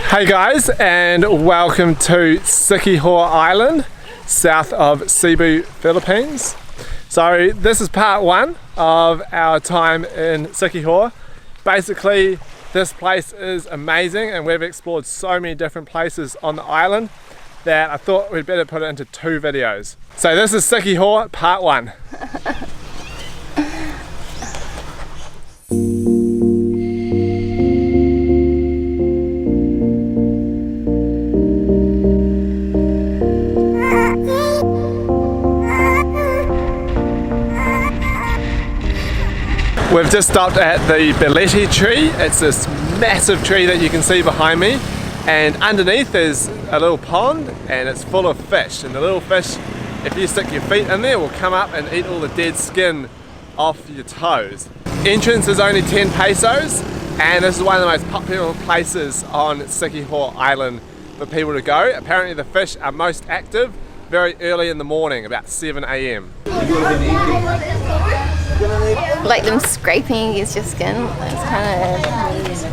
Hey guys, and welcome to Siquijor Island, south of Cebu, Philippines. So this is part one of our time in Siquijor. Basically, this place is amazing and we've explored so many different places on the island that I thought we'd better put it into two videos. So this is Siquijor part one. We've just stopped at the Balete tree. It's this massive tree that you can see behind me, and underneath there's a little pond and it's full of fish, and the little fish, if you stick your feet in there, will come up and eat all the dead skin off your toes. Entrance is only 10 pesos, and this is one of the most popular places on Siquijor Island for people to go. Apparently the fish are most active very early in the morning, about 7 AM. Like them scraping against your skin, it kind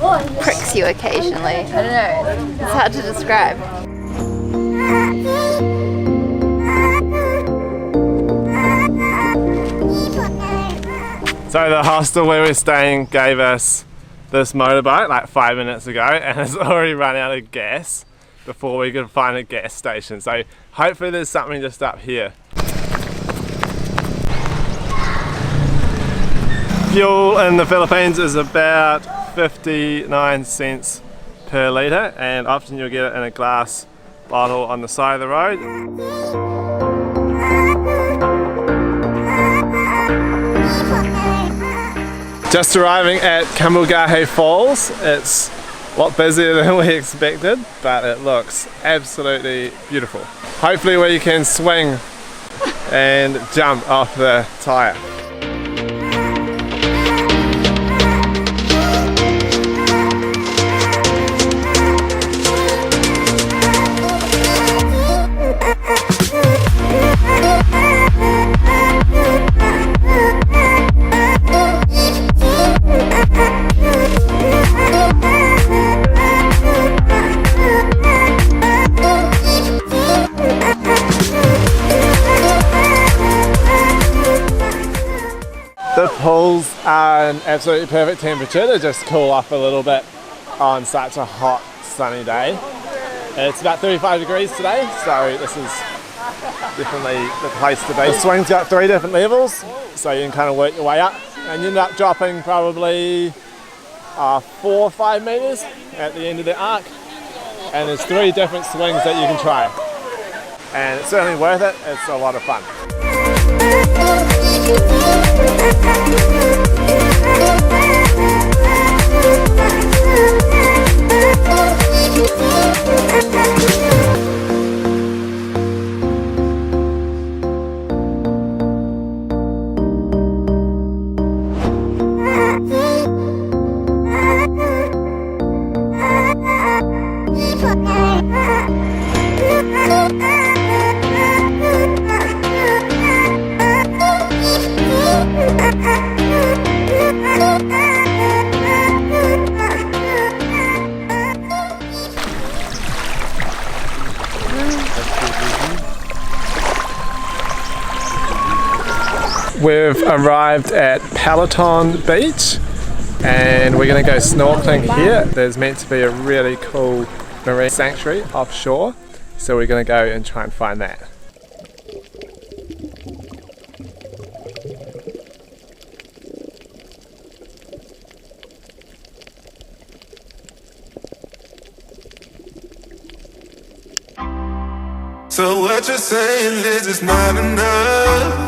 of pricks you occasionally. I don't know, it's hard to describe. So the hostel where we're staying gave us this motorbike like 5 minutes ago, and it's already run out of gas before we could find a gas station. So hopefully there's something just up here. Fuel in the Philippines is about 59 cents per litre, and often you'll get it in a glass bottle on the side of the road. Just arriving at Cambuganay Falls. It's a lot busier than we expected, but it looks absolutely beautiful. Hopefully we can swing and jump off the tyre. The pools are an absolutely perfect temperature to just cool off a little bit on such a hot sunny day. It's about 35 degrees today, so this is definitely the place to be. The swing's got 3 different levels, so you can kind of work your way up, and you end up dropping probably 4 or 5 meters at the end of the arc, and there's 3 different swings that you can try, and it's certainly worth it. It's a lot of fun. We've arrived at Paliton Beach and we're going to go snorkeling here. There's meant to be a really cool marine sanctuary offshore, so we're going to go and try and find that. So what you're saying is it's not enough.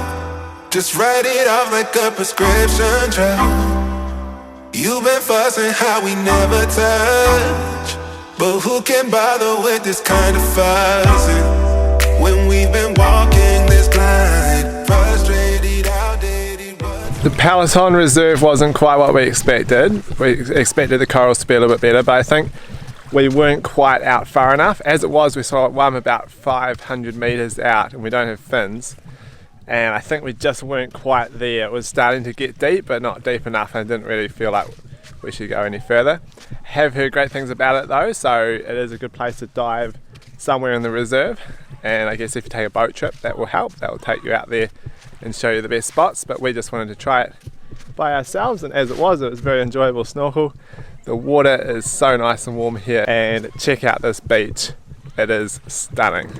Just write it off like a prescription drug. You've been fussing how we never touch, but who can bother with this kind of fussing when we've been walking this blind, frustrated, outdated. The Paliton Reserve wasn't quite what we expected. We expected the corals to be a little bit better, but I think we weren't quite out far enough. As it was, we saw one about 500 meters out, and we don't have fins. And I think we just weren't quite there. It was starting to get deep, but not deep enough. I didn't really feel like we should go any further. Have heard great things about it though, so it is a good place to dive somewhere in the reserve, and I guess if you take a boat trip that will help. That will take you out there and show you the best spots, but we just wanted to try it by ourselves, and as it was a very enjoyable snorkel. The water is so nice and warm here, and check out this beach, it is stunning.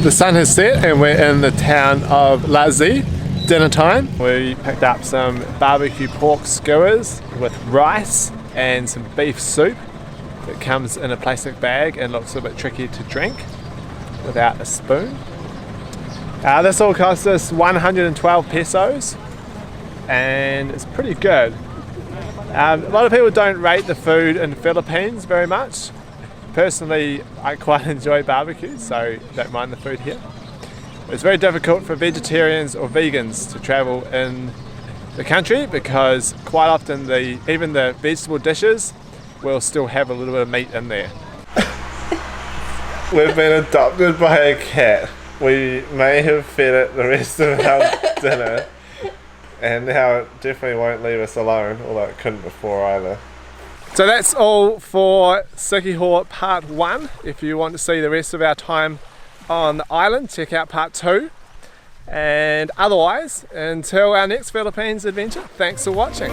The sun has set and we're in the town of Lazi. Dinner time. We picked up some barbecue pork skewers with rice and some beef soup that comes in a plastic bag and looks a bit tricky to drink without a spoon. This all cost us 112 pesos and it's pretty good. A lot of people don't rate the food in the Philippines very much. Personally, I quite enjoy barbecue, so don't mind the food here. It's very difficult for vegetarians or vegans to travel in the country because quite often even the vegetable dishes will still have a little bit of meat in there. We've been adopted by a cat. We may have fed it the rest of our dinner, and now it definitely won't leave us alone, although it couldn't before either. So that's all for Siquijor Part 1. If you want to see the rest of our time on the island, check out Part 2. And otherwise, until our next Philippines adventure, thanks for watching.